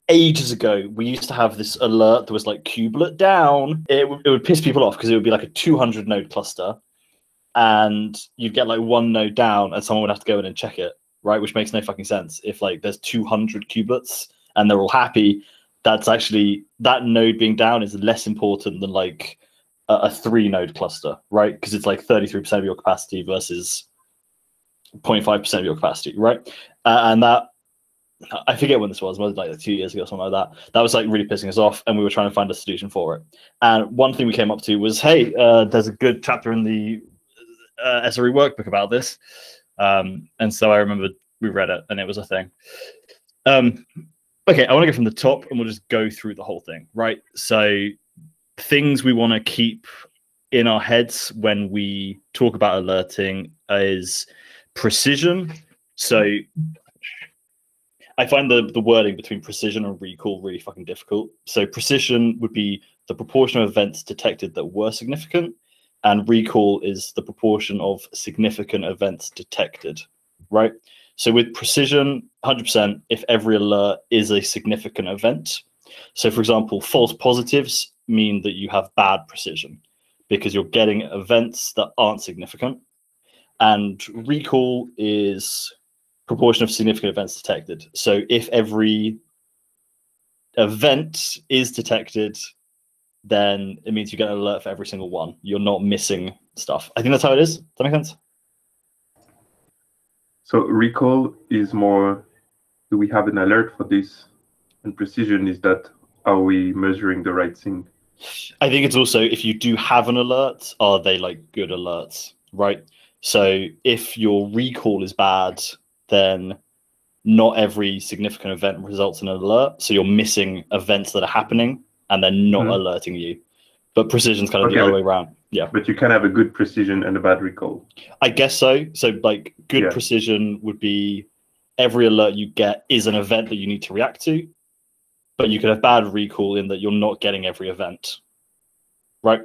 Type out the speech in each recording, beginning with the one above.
ages ago, we used to have this alert that was like kubelet down. It would piss people off because it would be like a 200 node cluster, and you'd get like one node down, and someone would have to go in and check it, right? Which makes no fucking sense. If like there's 200 kubelets and they're all happy, that's actually, that node being down is less important than like a 3-node cluster, right? Because it's like 33% of your capacity versus 0.5% of your capacity, right? And that, I forget when this was like 2 years ago or something like that. That was like really pissing us off, and we were trying to find a solution for it. And one thing we came up to was, hey, there's a good chapter in the SRE workbook about this. And so I remember we read it, and it was a thing. Okay, I want to go from the top, and we'll just go through the whole thing, right? So things we want to keep in our heads when we talk about alerting is precision. So I find the wording between precision and recall really fucking difficult. So precision would be the proportion of events detected that were significant, and recall is the proportion of significant events detected, right? So with precision, 100%, if every alert is a significant event. So for example, false positives mean that you have bad precision because you're getting events that aren't significant. And recall is proportion of significant events detected. So if every event is detected, then it means you get an alert for every single one. You're not missing stuff. I think that's how it is. Does that make sense? So recall is more, do we have an alert for this? And precision is that, are we measuring the right thing? I think it's also, if you do have an alert, are they like good alerts, right? So if your recall is bad, then not every significant event results in an alert. So you're missing events that are happening and they're not alerting you. But precision's kind of the other way around. Yeah. But you can have a good precision and a bad recall. I guess so. So like good precision would be every alert you get is an event that you need to react to. But you could have bad recall in that you're not getting every event, right?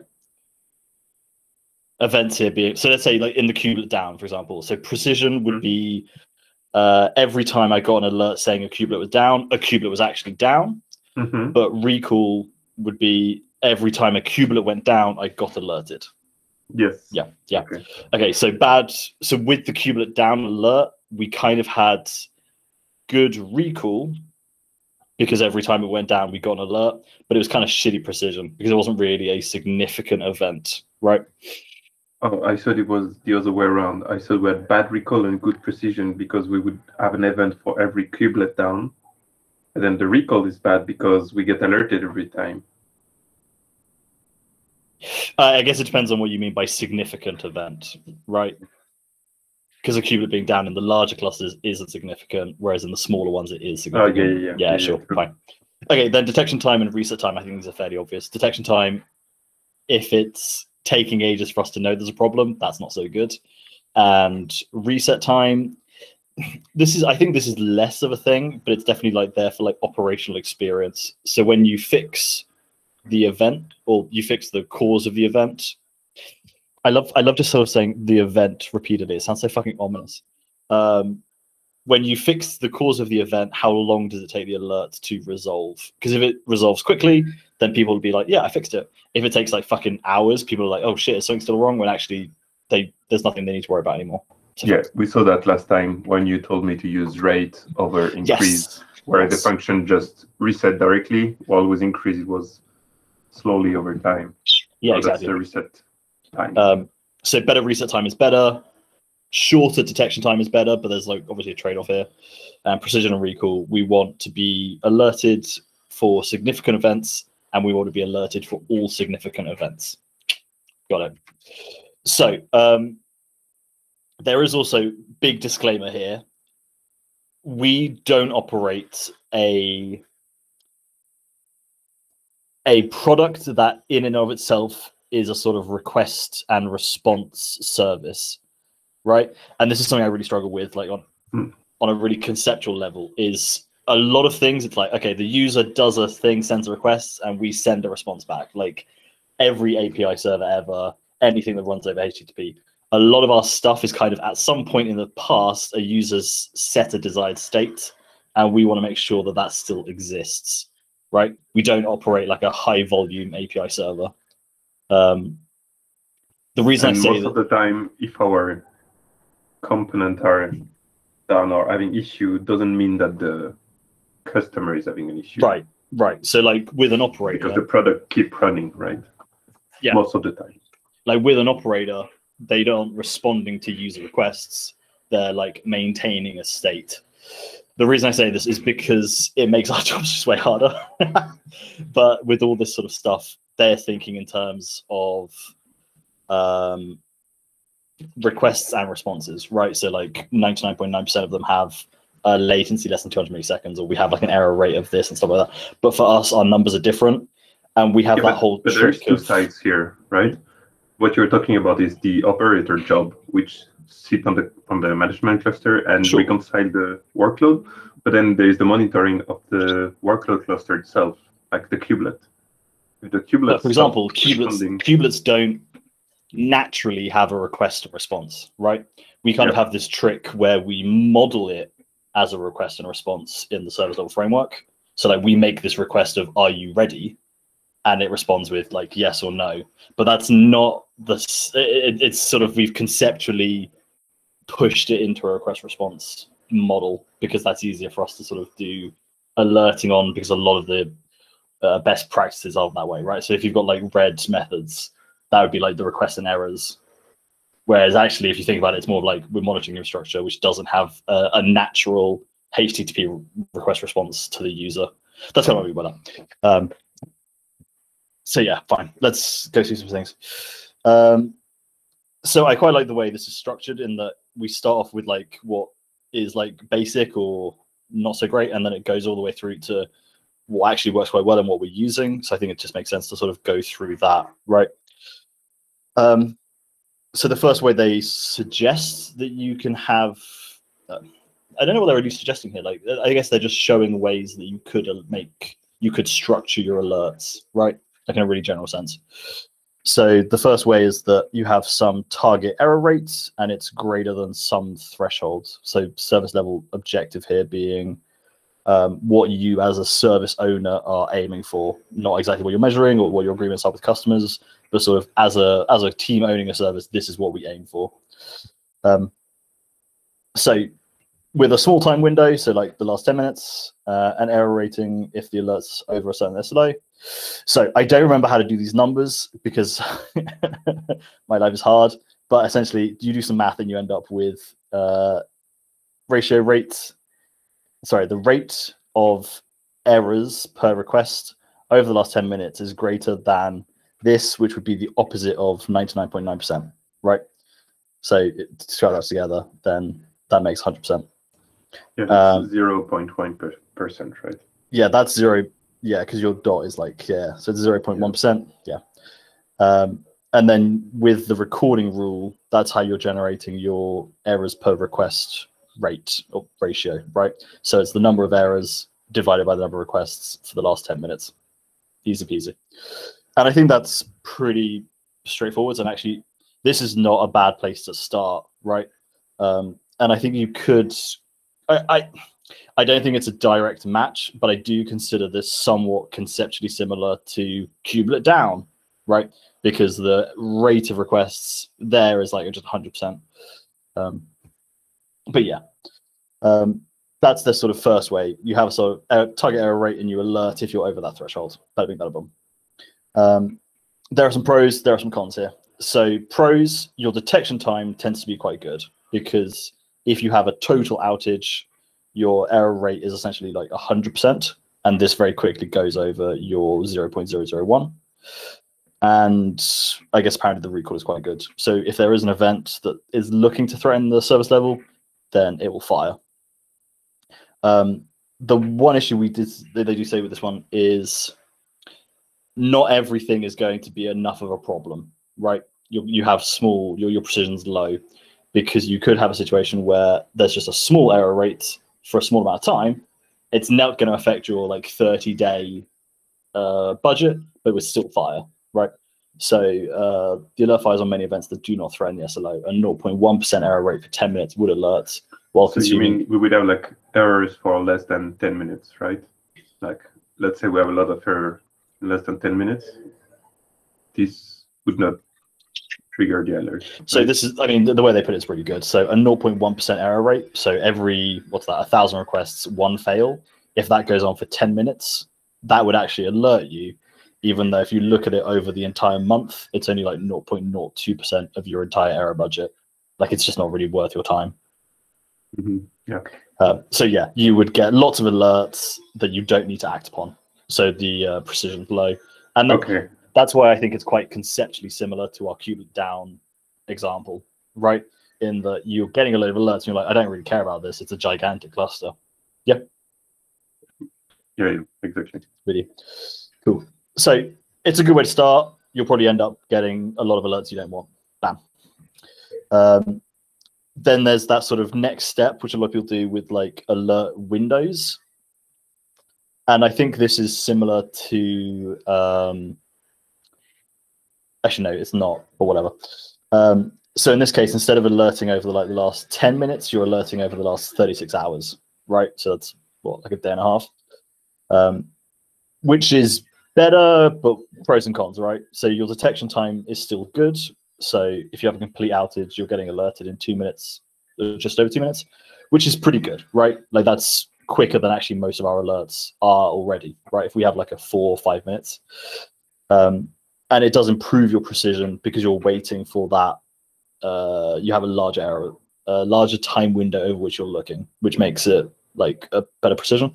Events here being, so let's say like in the kubelet down, for example. So precision would be every time I got an alert saying a kubelet was down, a kubelet was actually down. But recall would be every time a kubelet went down, I got alerted. Yes. Yeah. Yeah. Okay. So bad. So with the kubelet down alert, we kind of had good recall because every time it went down, we got an alert, but it was kind of shitty precision because it wasn't really a significant event, right? Oh, I thought it was the other way around. I thought we had bad recall and good precision because we would have an event for every kubelet down. And then the recall is bad because we get alerted every time. I guess it depends on what you mean by significant event, right? Because a kubelet being down in the larger clusters isn't significant, whereas in the smaller ones it is significant. Yeah, sure, fine. Okay, then detection time and reset time, I think these are fairly obvious. Detection time, if it's taking ages for us to know there's a problem, that's not so good. And reset time, I think this is less of a thing, but it's definitely like there for like operational experience. So when you fix the event or you fix the cause of the event, I love just sort of saying the event repeatedly. It sounds so fucking ominous. When you fix the cause of the event, how long does it take the alert to resolve? Because if it resolves quickly, then people will be like, yeah, I fixed it. If it takes like fucking hours, people are like, oh shit, is something still wrong? When actually there's nothing they need to worry about anymore. So yeah, we saw that last time when you told me to use rate over increase, where the function just reset directly, while with increase it was slowly over time. Yeah, so exactly. That's the reset time. So better reset time is better. Shorter detection time is better, but there's like obviously a trade-off here. And precision and recall, we want to be alerted for significant events, and we want to be alerted for all significant events. Got it. So there is also big disclaimer here. We don't operate a product that in and of itself is a sort of request and response service, right? And this is something I really struggle with, like on a really conceptual level, is a lot of things. It's like, okay, the user does a thing, sends a request, and we send a response back. Like every API server ever, anything that runs over HTTP. A lot of our stuff is kind of at some point in the past, a user's set a desired state, and we want to make sure that that still exists, right? We don't operate like a high volume API server. The reason I say most of the time, if our components are down or having issue, doesn't mean that the customer is having an issue. Right. So like with an operator, because the product keep running, right? Yeah. Most of the time. Like with an operator, they don't responding to user requests. They're like maintaining a state. The reason I say this is because it makes our jobs just way harder. But with all this sort of stuff, they're thinking in terms of requests and responses, right? So like 99.9% of them have a latency less than 200 milliseconds, or we have like an error rate of this and stuff like that. But for us, our numbers are different, and we have that whole. But there's two sides here, right? What you're talking about is the operator job, which sit on the management cluster and reconcile the workload. But then there is the monitoring of the workload cluster itself, like the kubelet. If the kubelet, for example, kubelets don't naturally have a request and response, right? We kind of have this trick where we model it as a request and response in the service level framework. So like we make this request of, are you ready? And it responds with like yes or no. But that's not it's sort of, we've conceptually pushed it into a request response model because that's easier for us to sort of do alerting on, because a lot of the best practices aren't that way, right? So if you've got like red methods, that would be like the requests and errors. Whereas actually, if you think about it, it's more of like we're monitoring infrastructure, which doesn't have a natural HTTP request response to the user. That's kind of what we mean by that. So yeah, fine. Let's go through some things. So I quite like the way this is structured in that we start off with like what is like basic or not so great, and then it goes all the way through to what actually works quite well and what we're using. So I think it just makes sense to sort of go through that, right? So the first way they suggest that you can have, I don't know what they're really suggesting here. Like, I guess they're just showing ways that you could structure your alerts, right? Like in a really general sense. So the first way is that you have some target error rates and it's greater than some threshold. So service level objective here being what you as a service owner are aiming for, not exactly what you're measuring or what your agreements are with customers, but sort of as a team owning a service, this is what we aim for. So with a small time window, so like the last 10 minutes, an error rating if the alert's over a certain SLO. So I don't remember how to do these numbers because my life is hard, but essentially you do some math and you end up with the rate of errors per request over the last 10 minutes is greater than this, which would be the opposite of 99.9%, right? So to try that together, then that makes 100%. Yeah, that's 0.1%, right? Yeah, that's 0. Yeah, because your dot is like, yeah, so it's 0.1%. Yeah. And then with the recording rule, that's how you're generating your errors per request rate or ratio, right? So it's the number of errors divided by the number of requests for the last 10 minutes. Easy peasy. And I think that's pretty straightforward. And actually, this is not a bad place to start, right? And I think you could, I don't think it's a direct match, but I do consider this somewhat conceptually similar to kubelet down, right? Because the rate of requests there is like just 100%. But yeah, that's the sort of first way. You have a sort of target error rate and you alert if you're over that threshold. That'd be better. There are some pros, there are some cons here. So pros, your detection time tends to be quite good because if you have a total outage, your error rate is essentially like 100%, and this very quickly goes over your 0.001. And I guess apparently the recall is quite good. So if there is an event that is looking to threaten the service level, then it will fire. The one issue they do say with this one is not everything is going to be enough of a problem, right? You have small, your precision's low, because you could have a situation where there's just a small error rate for a small amount of time. It's not going to affect your like 30-day budget, but it would still fire, right? So the alert fires on many events that do not threaten the SLO. A 0.1% error rate for 10 minutes would alert while So consuming. you mean we would have like errors for less than 10 minutes, right? Like, let's say we have a lot of error in less than 10 minutes. This would not trigger the alert. So this is, I mean, the way they put it is pretty good. So a 0.1% error rate. So every, 1,000 requests, one fail. If that goes on for 10 minutes, that would actually alert you, even though if you look at it over the entire month, it's only like 0.02% of your entire error budget. Like, it's just not really worth your time. Yeah. So yeah, you would get lots of alerts that you don't need to act upon. So the precision's low. And that's why I think it's quite conceptually similar to our kubelet down example, right? In that you're getting a load of alerts and you're like, I don't really care about this. It's a gigantic cluster. Yep. Yeah, exactly. Really cool. So it's a good way to start. You'll probably end up getting a lot of alerts you don't want. Bam. Then there's that sort of next step, which a lot of people do with like alert windows. And I think this is similar to, actually, no, it's not, but whatever. So in this case, instead of alerting over the last 10 minutes, you're alerting over the last 36 hours, right? So that's what, like a day and a half, which is better, but pros and cons, right? So your detection time is still good. So if you have a complete outage, you're getting alerted in 2 minutes, just over 2 minutes, which is pretty good, right? Like that's quicker than actually most of our alerts are already, right? If we have like a 4 or 5 minutes, and it does improve your precision because you're waiting for that. You have a larger error, a larger time window over which you're looking, which makes it like a better precision.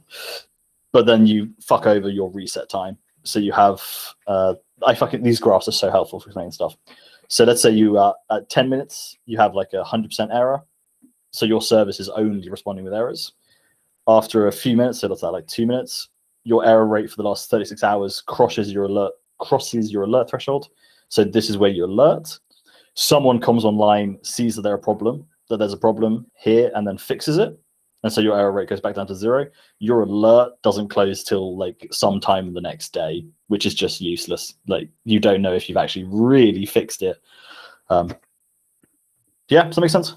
But then you fuck over your reset time. So you have, these graphs are so helpful for explaining stuff. So let's say you at 10 minutes, you have like 100% error. So your service is only responding with errors. After a few minutes, so that's like 2 minutes, your error rate for the last 36 hours crosses your alert threshold. So this is where you alert. Someone comes online, sees that there's a problem here, and then fixes it. And so your error rate goes back down to 0. Your alert doesn't close till like sometime the next day, which is just useless. Like you don't know if you've actually really fixed it. Yeah, does that make sense?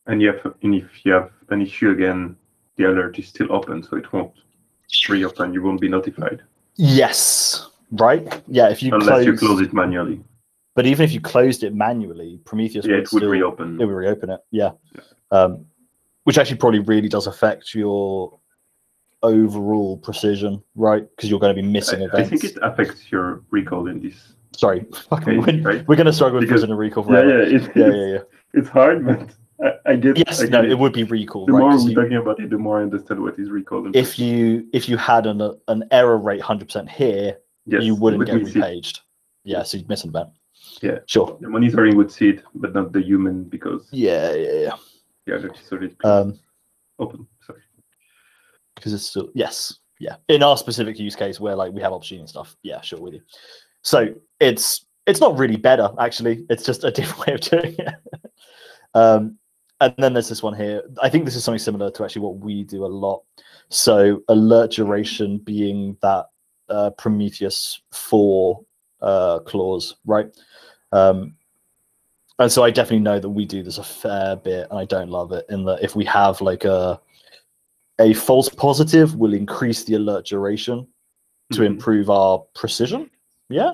And if you have an issue again, the alert is still open, so it won't reopen. You won't be notified. Yes. Right. Yeah. If you unless you close it manually. But even if you closed it manually, Prometheus would reopen. It would reopen it. Yeah. Which actually probably really does affect your overall precision, right? Because you're going to be missing events. I think it affects your recall in this. Sorry, case, right? We're going to struggle with precision and recall forever. Yeah. It's hard, but I get. Yes, it would be recall. The more we're talking about it, the more I understand what is recall. If you had an error rate 100% here, you wouldn't get repaged. Yeah, so you'd miss an event. Yeah, sure. The monitoring would see it, but not the human because. Yeah. Yeah, that is already open. Sorry. Because it's still yeah. In our specific use case where like we have opportunity and stuff, yeah, sure with you. So it's not really better actually. It's just a different way of doing it. And then there's this one here. I think this is something similar to actually what we do a lot. So alert duration being that Prometheus 4 clause, right? And so I definitely know that we do this a fair bit, and I don't love it. In that if we have like a false positive, will increase the alert duration to improve our precision. Yeah.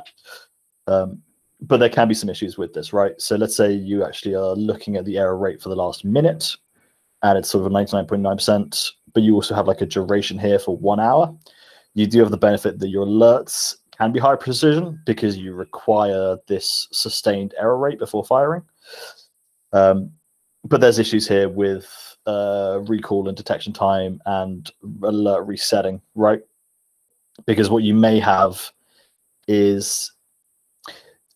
But there can be some issues with this, right? So let's say you actually are looking at the error rate for the last minute, and it's sort of 99.9%, but you also have like a duration here for 1 hour. You do have the benefit that your alerts can be high precision because you require this sustained error rate before firing. But there's issues here with recall and detection time and alert resetting, right? Because what you may have is,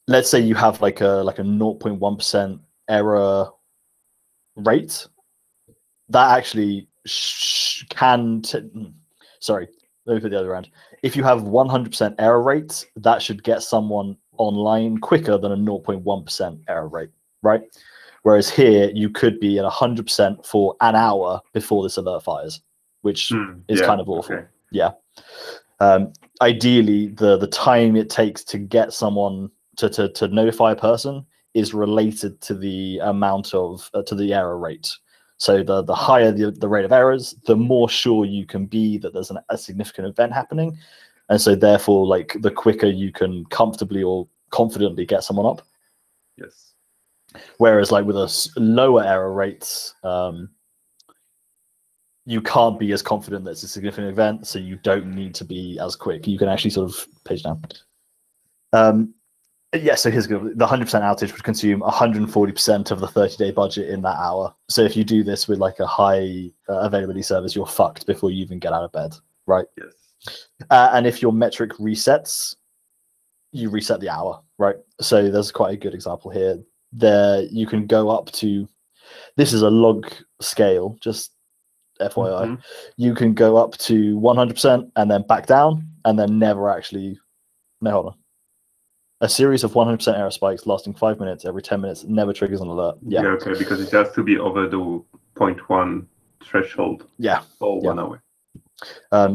let's say you have like a 0.1% error rate that actually sorry, let me put the other around. If you have 100% error rate, that should get someone online quicker than a 0.1% error rate, right? Whereas here, you could be at 100% for an hour before this alert fires, which is kind of awful. Okay. Yeah. Ideally, the time it takes to get someone to notify a person is related to the amount of to the error rate. So the higher the rate of errors, the more sure you can be that there's a significant event happening. And so therefore, like, the quicker you can comfortably or confidently get someone up. Yes. Whereas like with a lower error rates, you can't be as confident that it's a significant event, so you don't need to be as quick. You can actually sort of page down. Yeah, so here's good. The 100% outage would consume 140% of the 30-day budget in that hour. So if you do this with like a high availability service, you're fucked before you even get out of bed, right? Yes. And if your metric resets, you reset the hour, right? So there's quite a good example here. There you can go up to, this is a log scale, just FYI. You can go up to 100% and then back down and then never actually, no, hold on. A series of 100% error spikes lasting 5 minutes every 10 minutes never triggers an alert. Yeah, okay, because it has to be over the 0.1 threshold. Yeah. For 1 hour.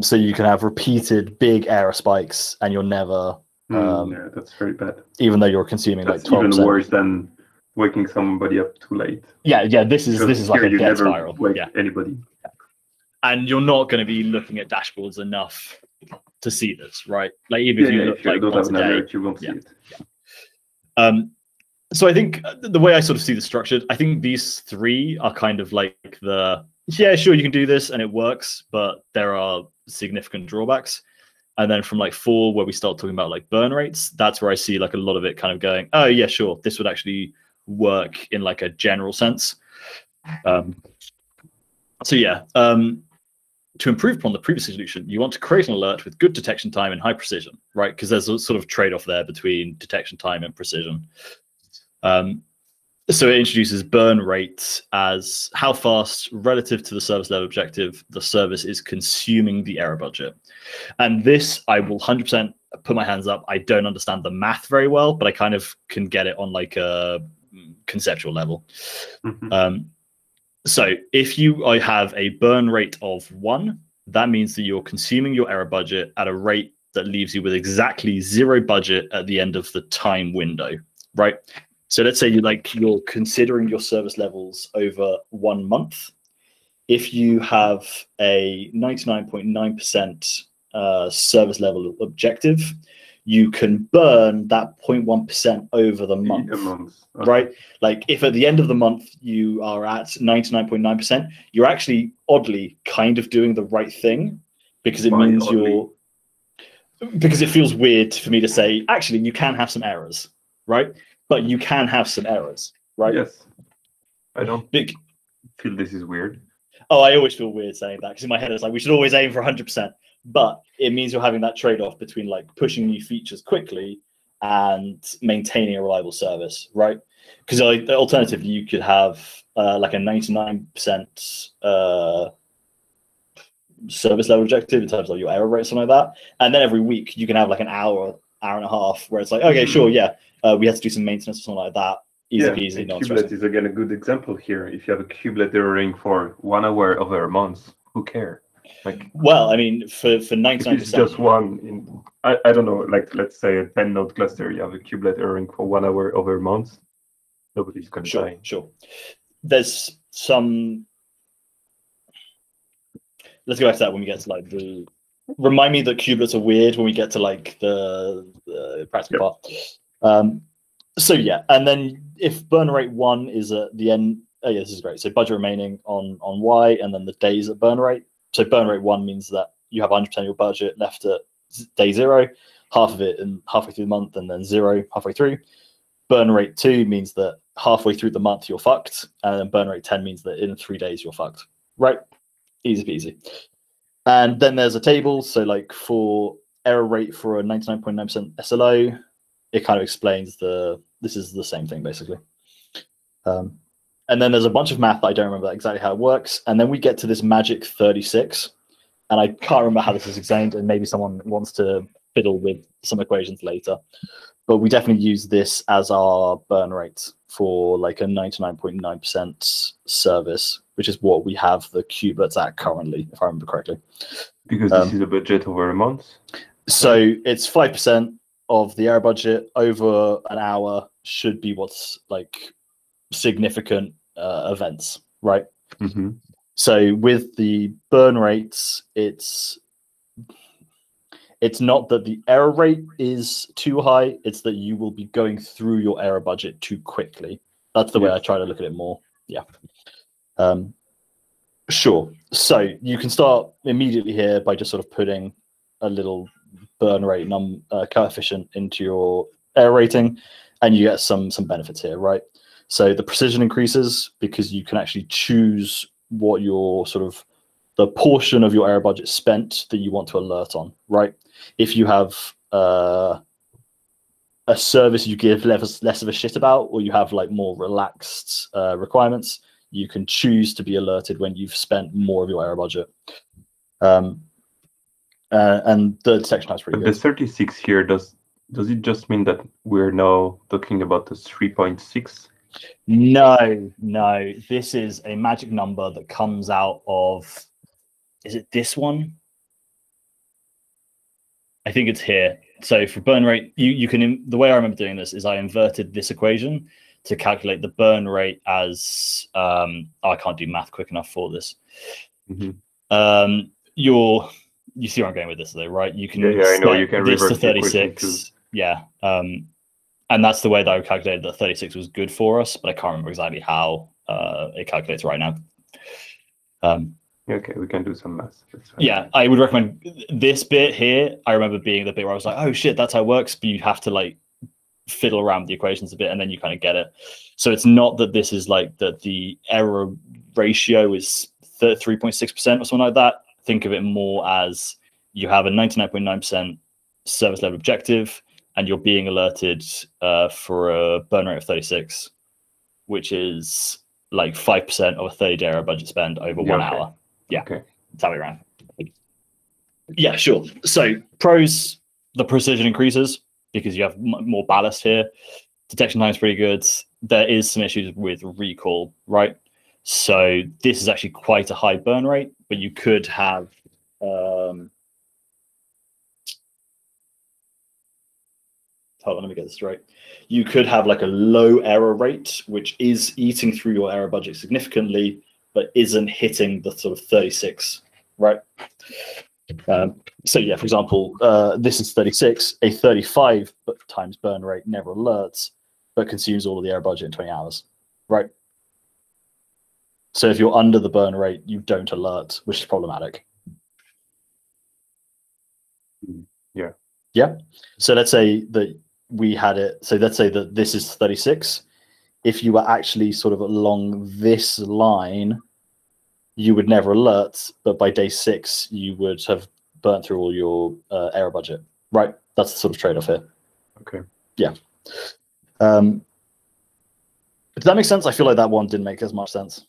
So you can have repeated big error spikes and you're never... yeah, that's very bad. Even though you're consuming that's like 12%. Even worse than waking somebody up too late. Yeah, this is like a death spiral. Wake anybody. Yeah. And you're not going to be looking at dashboards enough to see this, right? Like even if you look like don't once have a an day, alert, you won't see it. Yeah. So I think the way I sort of see this structured, I think these three are kind of like the, yeah, sure, you can do this and it works, but there are significant drawbacks. And then from like 4, where we start talking about like burn rates, that's where I see like a lot of it kind of going, oh yeah, sure, this would actually work in like a general sense. So yeah, to improve upon the previous solution, you want to create an alert with good detection time and high precision, right? Because there's a sort of trade-off there between detection time and precision. So it introduces burn rate as how fast, relative to the service level objective, the service is consuming the error budget. And this, I will 100% put my hands up. I don't understand the math very well, but I kind of can get it on like a conceptual level. So if you have a burn rate of 1, that means that you're consuming your error budget at a rate that leaves you with exactly 0 budget at the end of the time window, right? So let's say you're considering your service levels over 1 month. If you have a 99.9% service level objective, you can burn that 0.1% over the month. Okay. Right? Like if at the end of the month you are at 99.9%, you're actually oddly kind of doing the right thing, because it means because it feels weird for me to say, actually, you can have some errors, right? But you can have some errors, right? Yes. I don't feel this is weird. Oh, I always feel weird saying that, because in my head it's like we should always aim for 100%. But it means you're having that trade-off between like pushing new features quickly and maintaining a reliable service, right? Because alternatively, you could have like a 99% service level objective in terms of your error rate, something like that. And then every week you can have like an hour and a half where it's like, okay, sure, yeah, we have to do some maintenance or something like that. Easy peasy, kubelet is again a good example here. If you have a kubelet erroring for 1 hour over a month, who cares? Like, well, I mean, for 99%, it's just one in, I don't know, like let's say a 10-node cluster, you have a kubelet erroring for 1 hour over a month, nobody's going to die. Sure. There's some. Let's go back to that when we get to like the. Remind me that kubelets are weird when we get to like the practical part. So yeah, and then if burn rate 1 is at the end, oh yeah, this is great. So budget remaining on Y, and then the days at burn rate. So burn rate 1 means that you have 100% of your budget left at day 0, half of it in halfway through the month, and then 0 halfway through. Burn rate 2 means that halfway through the month you're fucked, and then burn rate 10 means that in 3 days you're fucked. Right? Easy peasy. And then there's a table. So like for error rate for a 99.9% SLO, it kind of explains this is the same thing basically. And then there's a bunch of math that I don't remember exactly how it works. And then we get to this magic 36. And I can't remember how this is explained, and maybe someone wants to fiddle with some equations later. But we definitely use this as our burn rate for like a 99.9% service, which is what we have the kubelets at currently, if I remember correctly. Because this is a budget over a month? So it's 5% of the error budget over an hour should be what's like significant events, right? So with the burn rates, it's not that the error rate is too high, it's that you will be going through your error budget too quickly. That's the way I try to look at it more. Yeah. Sure. So you can start immediately here by just sort of putting a little burn rate coefficient into your error rating, and you get some benefits here, right? So the precision increases because you can actually choose what your sort of the portion of your error budget spent that you want to alert on, right? If you have a service you give less of a shit about, or you have like more relaxed requirements, you can choose to be alerted when you've spent more of your error budget. And the detection time is pretty good. The 36 here, does it just mean that we're now talking about the 3.6? No. This is a magic number that comes out of, is it this one? I think it's here. So for burn rate, you can, the way I remember doing this is I inverted this equation to calculate the burn rate as, I can't do math quick enough for this. You see where I'm going with this though, right? You can I know you can this reverse to 36. Yeah. And that's the way that I calculated that 36 was good for us, but I can't remember exactly how it calculates right now. Okay, we can do some math. Yeah, I would recommend this bit here. I remember being the bit where I was like, oh shit, that's how it works, but you have to like fiddle around with the equations a bit and then you kind of get it. So it's not that this is like that the error ratio is 3.6% or something like that. Think of it more as you have a 99.9% service level objective and you're being alerted for a burn rate of 36, which is like 5% of a 30-day error budget spend over 1 hour. Yeah, okay. That's how we ran. Yeah, sure. So pros, the precision increases because you have more ballast here. Detection time is pretty good. There is some issues with recall, right? So this is actually quite a high burn rate, but you could have hold on, let me get this straight. You could have like a low error rate, which is eating through your error budget significantly, but isn't hitting the sort of 36, right? So yeah, for example, this is 36. A 35 times burn rate never alerts, but consumes all of the error budget in 20 hours, right? So if you're under the burn rate, you don't alert, which is problematic. Yeah. Yeah. So let's say that we had it. So let's say that this is 36. If you were actually sort of along this line, you would never alert, but by day 6, you would have burnt through all your error budget, right? That's the sort of trade-off here. Okay. Yeah. Does that make sense? I feel like that one didn't make as much sense.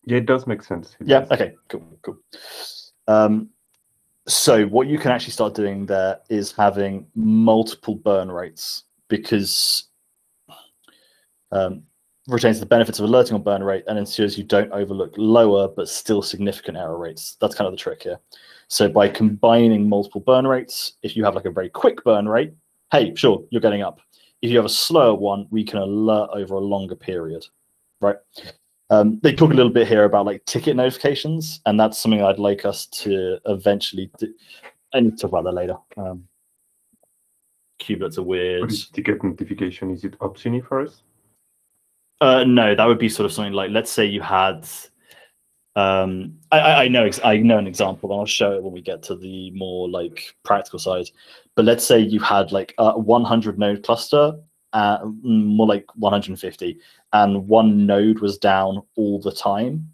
Yeah, it does make sense. Yeah. Okay. Cool. So what you can actually start doing there is having multiple burn rates, because retains the benefits of alerting on burn rate and ensures you don't overlook lower but still significant error rates. That's kind of the trick here. So by combining multiple burn rates, if you have like a very quick burn rate, hey, sure, you're getting up. If you have a slower one, we can alert over a longer period, right? They talk a little bit here about like ticket notifications, and that's something I'd like us to eventually do. I need to talk about that later. Kubelets are weird. What is ticket notification? Is it optional for us? No, that would be sort of something like, let's say you had, I know an example, and I'll show it when we get to the more like practical side. But let's say you had like a 100 node cluster, more like 150, and one node was down all the time,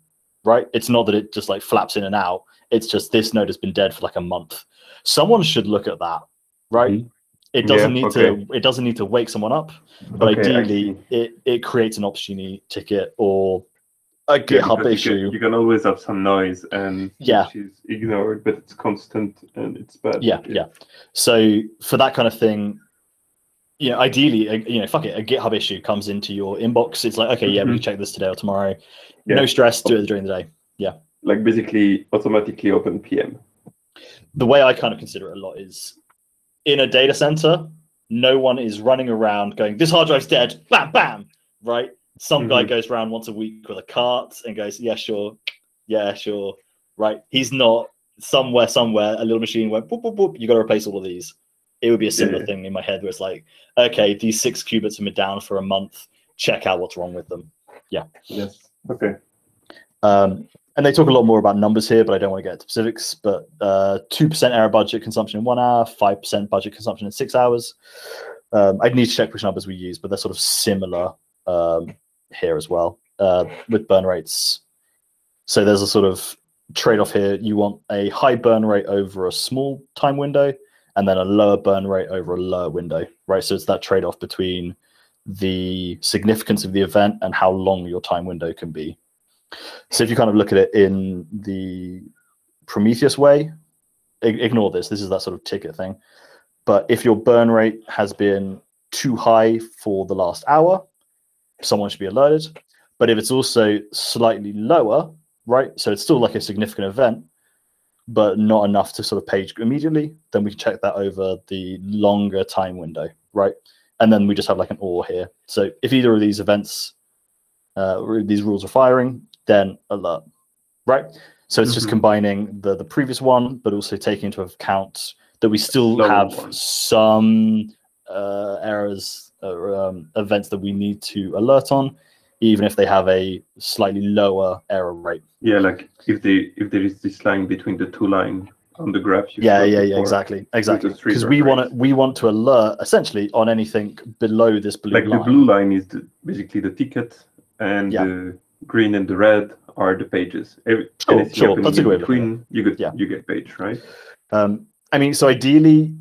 right? It's not that it just like flaps in and out. It's just this node has been dead for like a month. Someone should look at that, right? Mm-hmm. It doesn't need to. It doesn't need to wake someone up, but ideally, it creates an opportunity ticket or a GitHub issue. You can always have some noise, and which is ignored, but it's constant and it's bad. Yeah. So for that kind of thing, ideally, fuck it, a GitHub issue comes into your inbox. It's like, okay, we can check this today or tomorrow. Yeah. No stress. Do it during the day. Yeah. Like basically automatically open PM. The way I kind of consider it a lot is, in a data center, no one is running around going, this hard drive's dead, bam, bam, right? Some guy goes around once a week with a cart and goes, yeah, sure, right? He's not somewhere, a little machine went, boop, boop, boop, you got to replace all of these. It would be a similar thing in my head where it's like, okay, these 6 qubits have been down for a month. Check out what's wrong with them. Yeah. Yes. Okay. And they talk a lot more about numbers here, but I don't want to get into specifics. But 2% error budget consumption in 1 hour, 5% budget consumption in 6 hours. I'd need to check which numbers we use, but they're sort of similar here as well with burn rates. So there's a sort of trade-off here. You want a high burn rate over a small time window, and then a lower burn rate over a lower window, right? So it's that trade-off between the significance of the event and how long your time window can be. So if you kind of look at it in the Prometheus way, ignore this. This is that sort of ticket thing. But if your burn rate has been too high for the last hour, someone should be alerted. But if it's also slightly lower, right, so it's still like a significant event, but not enough to sort of page immediately, then we can check that over the longer time window, right? And then we just have like an OR here. So if either of these events, these rules are firing, then alert, right? So it's just combining the previous one, but also taking into account that we still have some errors or events that we need to alert on, even if they have a slightly lower error rate. Yeah, like if there is this line between the 2 lines on the graph. Yeah, exactly. Because we want to alert essentially on anything below this blue line. Like the blue line is basically the ticket, and the green and the red are the pages. Sure. That's a good way of looking. You get page, right? I mean, so ideally,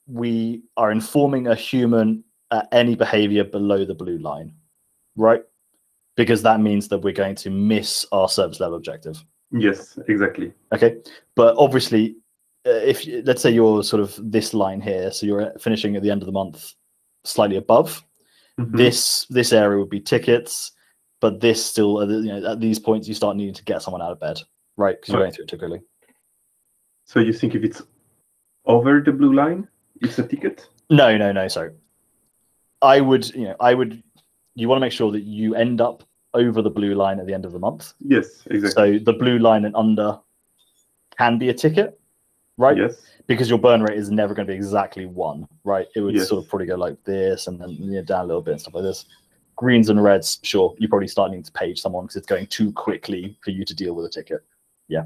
we are informing a human at any behavior below the blue line, right? Because that means that we're going to miss our service level objective. Yes, exactly. Okay, but obviously, if let's say you're sort of this line here, so you're finishing at the end of the month, slightly above. This area would be tickets, but this still, at these points, you start needing to get someone out of bed, right? Because you're going through it too quickly. So you think if it's over the blue line, it's a ticket? No. So I would, you want to make sure that you end up over the blue line at the end of the month. Yes, exactly. So the blue line and under can be a ticket, right? Yes. Because your burn rate is never going to be exactly 1, right? It would sort of probably go like this and then down a little bit and stuff like this. Greens and reds, sure, you probably start needing to page someone because it's going too quickly for you to deal with a ticket. Yeah.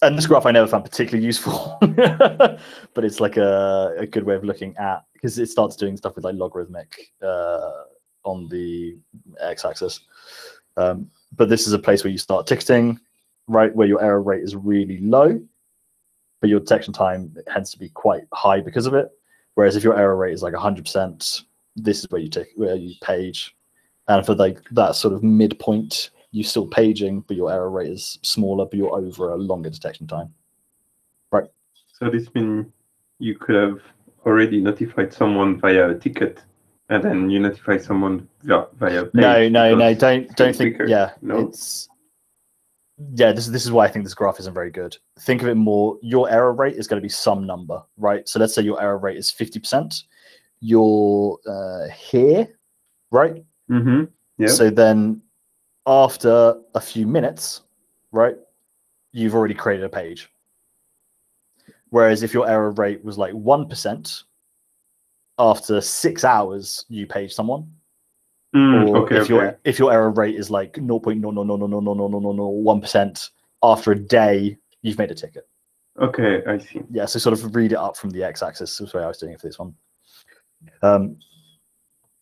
And this graph I never found particularly useful, but it's like a good way of looking at, because it starts doing stuff with like logarithmic on the x-axis. But this is a place where you start ticketing, right, where your error rate is really low, but your detection time tends to be quite high because of it. Whereas if your error rate is like 100%, this is where you page. And for like that sort of midpoint, you're still paging, but your error rate is smaller, but you're over a longer detection time. Right. So this means you could have already notified someone via a ticket, and then you notify someone via page. No. Don't think. Quicker. Yeah. No? This is why I think this graph isn't very good. Think of it more. Your error rate is going to be some number, right? So let's say your error rate is 50%. You're here, right? Yeah. So then, after a few minutes, right, you've already created a page. Whereas if your error rate was like 1%, after 6 hours, you page someone. If your error rate is like 0.0000001%, after a day, you've made a ticket. Okay, I see. Yeah, so sort of read it up from the x-axis. That's the way I was doing it for this one.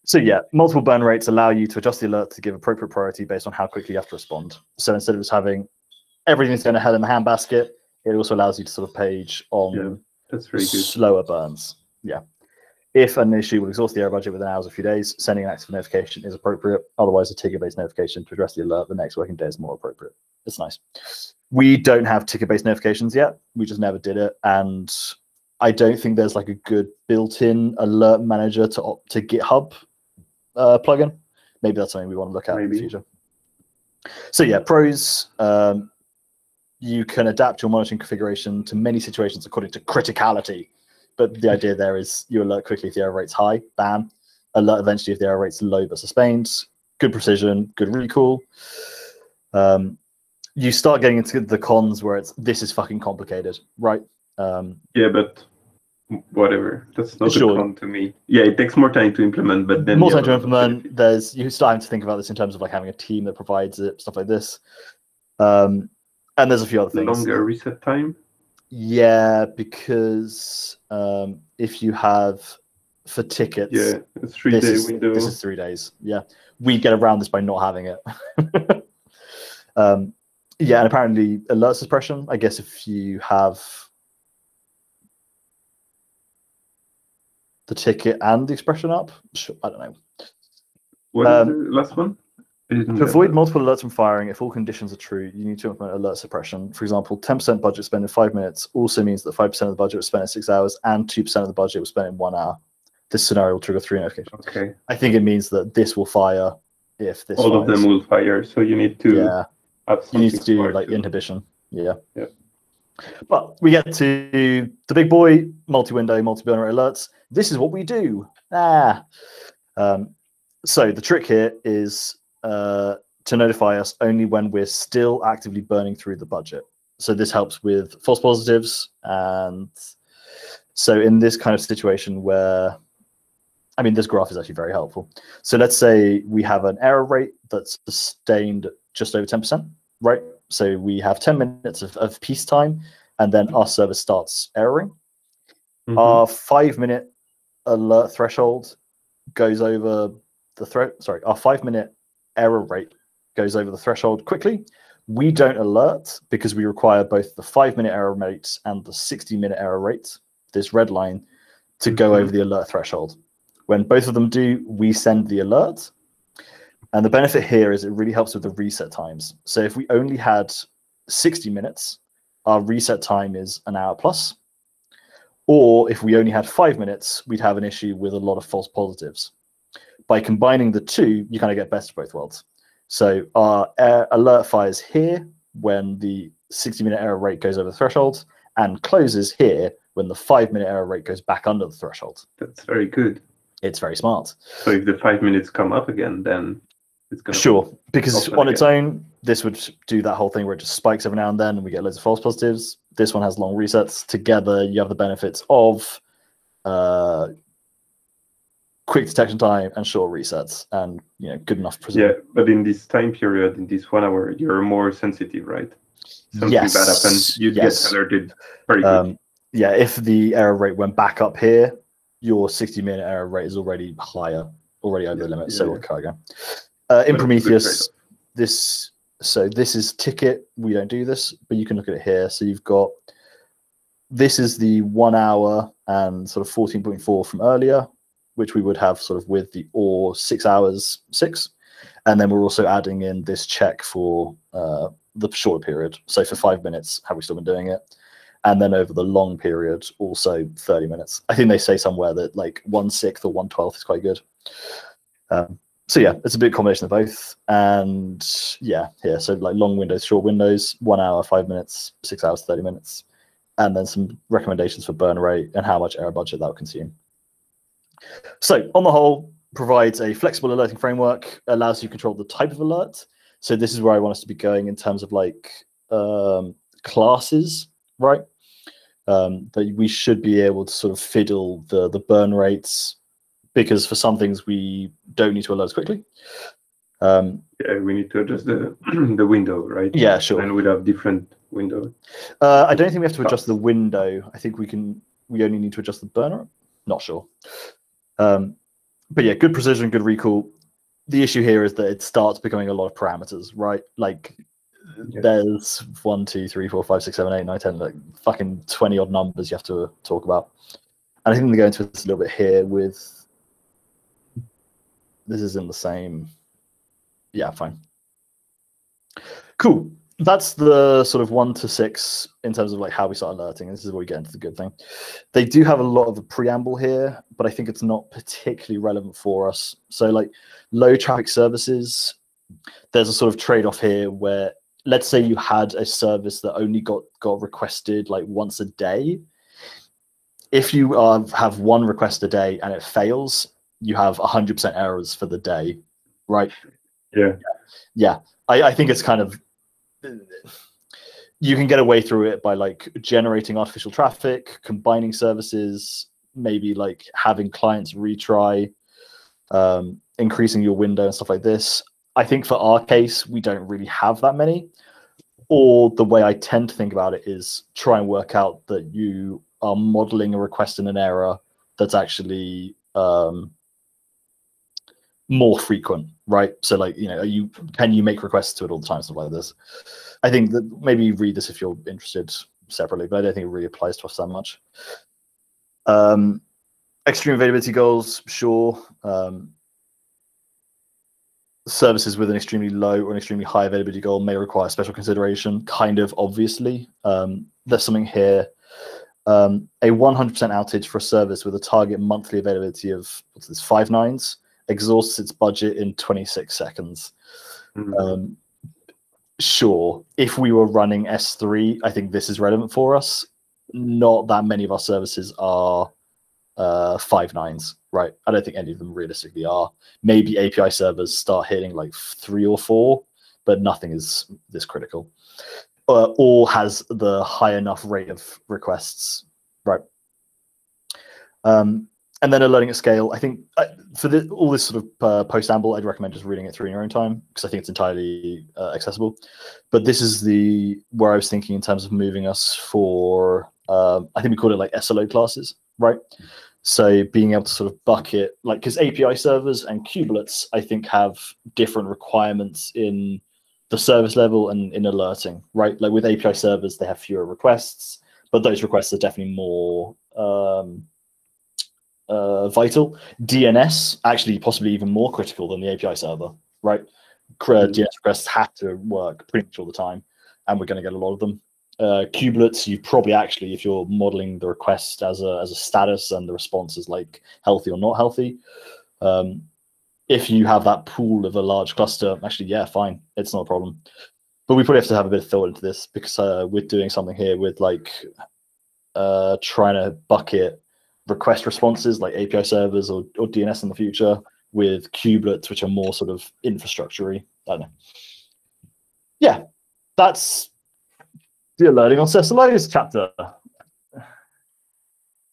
So yeah, multiple burn rates allow you to adjust the alert to give appropriate priority based on how quickly you have to respond. So instead of just having everything's going to hell in the handbasket, it also allows you to sort of page on that's really good. Slower burns. Yeah. If an issue will exhaust the error budget within hours or few days, sending an active notification is appropriate. Otherwise, a ticket-based notification to address the alert the next working day is more appropriate. It's nice. We don't have ticket-based notifications yet. We just never did it. And I don't think there's like a good built-in alert manager to GitHub plugin. Maybe that's something we want to look at in the future. So yeah, pros. You can adapt your monitoring configuration to many situations according to criticality. But the idea there is you alert quickly if the error rate's high, bam. Alert eventually if the error rate's low but sustained. Good precision, good recall. You start getting into the cons where this is fucking complicated, right? Yeah, but whatever. That's not a con to me. Yeah, it takes more time to implement, but then more time to implement. You start having to think about this in terms of like having a team that provides it, stuff like this. And there's a few other things. Longer reset time. Yeah, because if you have for tickets, yeah, it's 3 day window. This is 3 days. Yeah, we get around this by not having it. Yeah, and apparently alert suppression. I guess if you have the ticket and the expression up, sure, I don't know. What is the last one? To avoid multiple alerts from firing, if all conditions are true, you need to implement alert suppression. For example, 10% budget spent in 5 minutes also means that 5% of the budget was spent in 6 hours and 2% of the budget was spent in 1 hour. This scenario will trigger 3 notifications. Okay. I think it means that this will fire if this all fires. Of them will fire, so you need to you need to do like inhibition. Yeah. But we get to the big boy, multi-window, multi-burn rate alerts. This is what we do. So the trick here is to notify us only when we're still actively burning through the budget. So this helps with false positives. And so in this kind of situation where, I mean, this graph is actually very helpful. So let's say we have an error rate that's sustained just over 10%, right? So we have 10 minutes of peacetime, and then our service starts erroring. Our 5-minute alert threshold goes over the our 5-minute error rate goes over the threshold quickly. We don't alert because we require both the 5-minute error rate and the 60-minute error rate, this red line, to go over the alert threshold. When both of them do, we send the alert. And the benefit here is it really helps with the reset times. So if we only had 60 minutes, our reset time is an hour plus. Or if we only had 5 minutes, we'd have an issue with a lot of false positives. By combining the two, you kind of get best of both worlds. So our alert fires here when the 60-minute error rate goes over the threshold, and closes here when the 5-minute error rate goes back under the threshold. That's very good. It's very smart. So if the 5 minutes come up again, then it's going to... Sure, because on its own, this would do that whole thing where it just spikes every now and then, and we get loads of false positives. This one has long resets. Together, you have the benefits of quick detection time and short resets, and good enough precision. Yeah, but in this time period, in this 1 hour, you're more sensitive, right? Something bad happens, you'd get alerted very quickly. Yeah, if the error rate went back up here, your 60-minute error rate is already higher, already over the limit. So we'll cargo. In Prometheus, this is ticket. We don't do this, but you can look at it here. So you've got, this is the 1 hour and sort of 14.4 from earlier, which we would have sort of with the or 6 hours 6. And then we're also adding in this check for the shorter period. So for 5 minutes, have we still been doing it? And then over the long period, also 30 minutes. I think they say somewhere that like 1/6 or 1/12 is quite good. So yeah, it's a big combination of both. And yeah, here, so like long windows, short windows, 1 hour, 5 minutes, 6 hours, 30 minutes. And then some recommendations for burn rate and how much error budget that will consume. So on the whole, provides a flexible alerting framework, allows you to control the type of alert. So this is where I want us to be going in terms of like classes, right? That we should be able to sort of fiddle the burn rates, because for some things we don't need to alert as quickly. Yeah, we need to adjust the window, right? Yeah, sure. And we'd have different windows. I don't think we have to adjust the window. I think we only need to adjust the burner. Not sure. But yeah, good precision, good recall. The issue here is that it starts becoming a lot of parameters, right? Like there's 1, 2, 3, 4, 5, 6, 7, 8, 9, 10, like fucking 20 odd numbers you have to talk about. And I think we go into this a little bit here with, this is in the same, yeah, fine. Cool. That's the sort of 1 to 6 in terms of like how we start alerting. This is where we get into the good thing. They do have a lot of a preamble here, but I think it's not particularly relevant for us. So like low traffic services, there's a sort of trade-off here where, let's say you had a service that only got requested like once a day. if you have one request a day and it fails, you have 100% errors for the day, right? Yeah. I think it's kind of, you can get away through it by like generating artificial traffic, combining services, maybe like having clients retry, increasing your window and stuff like this. I think for our case, we don't really have that many. Or the way I tend to think about it is try and work out that you are modeling a request in an error that's actually more frequent, right? So like, you know, can you make requests to it all the time, stuff like this. I think that maybe read this if you're interested separately, but I don't think it really applies to us that much. Extreme availability goals, sure. Services with an extremely low or an extremely high availability goal may require special consideration, kind of obviously. There's something here. A 100% outage for a service with a target monthly availability of 5 nines exhausts its budget in 26 seconds. Sure, if we were running S3, I think this is relevant for us. Not that many of our services are 5 nines, right? I don't think any of them realistically are. Maybe API servers start hitting like 3 or 4, but nothing is this critical. Or has the high enough rate of requests, right? And then a learning at scale. I think for all this sort of post-amble, I'd recommend just reading it through in your own time because I think it's entirely accessible. But this is where I was thinking in terms of moving us for, I think we call it like SLO classes, right? So being able to sort of bucket, like, because API servers and kubelets, I think, have different requirements in the service level and in alerting, right? Like with API servers, they have fewer requests, but those requests are definitely more vital. DNS, actually possibly even more critical than the API server, right? DNS requests have to work pretty much all the time, and we're going to get a lot of them. Kubelets, you probably actually, if you're modeling the request as a status and the response is like healthy or not healthy, if you have that pool of a large cluster, actually, yeah, fine, it's not a problem. But we probably have to have a bit of thought into this because we're doing something here with like trying to bucket request responses like API servers or DNS in the future with kubelets, which are more sort of infrastructure-y. I don't know. Yeah, that's the Learning on SLOs chapter.